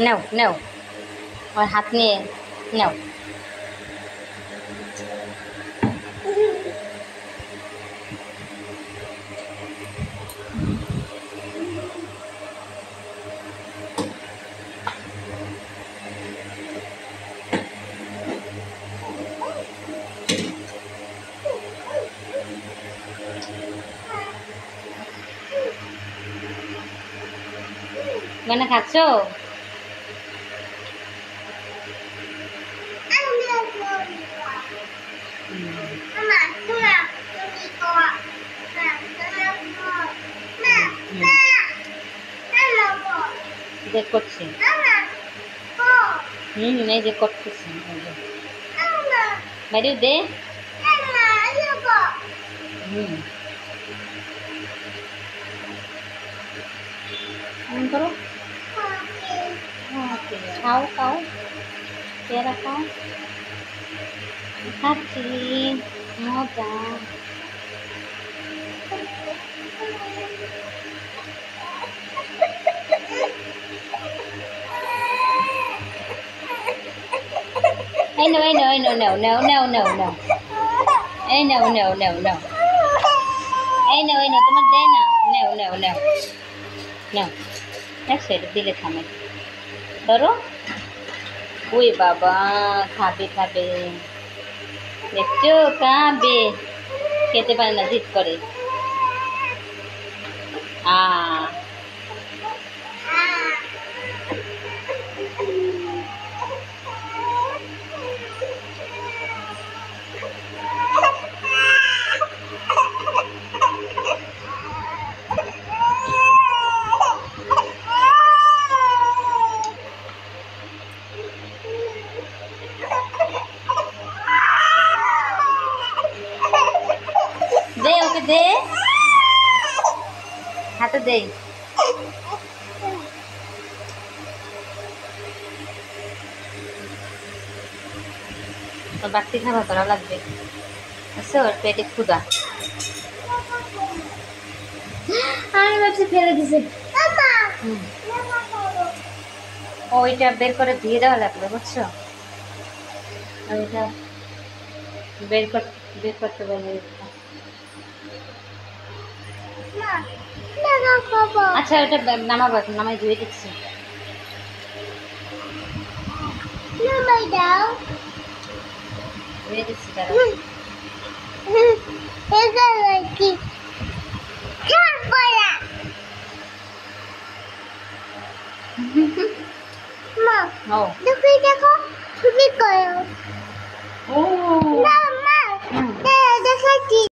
নাও নাও, আমার হাত নিয়ে নাও। মানে খাচ্ছ? দেখ করছি, এই যে করতেছি, বাইরে দে। করো, খাও খাও, পেয়ারা খাও। খাচ্ছি, মজা। এই নাও, এই নাও, এই নাও, নাও নাও নাও নাও নাও, এই নাও নাও নাও নাও, এই নাও, এই নাও, তোমার দেয় না, নাও নাও নাও নাও। দেখছো এটা দিলে থামে, ধরো। ওই বাবা, খাবে খাবে, দেখছো খাবে, খেতে পারে না, জিদ করে। দে ওকে দে, হাতে দে। বাড়তি খাবার করা লাগবে, আচ্ছা ওর পেটে ক্ষুধা। আমি ভাবছি ফেলে দিছে। ওইটা বের করে দিয়ে দেওয়া লাগবে, বুঝছো? ওইটা বের করতে বলবে। আচ্ছা ওটা নামাবো, এখন নামাই ধুয়ে দিচ্ছি। ধুয়ে দিচ্ছি তারা। দেখো তুমি করো।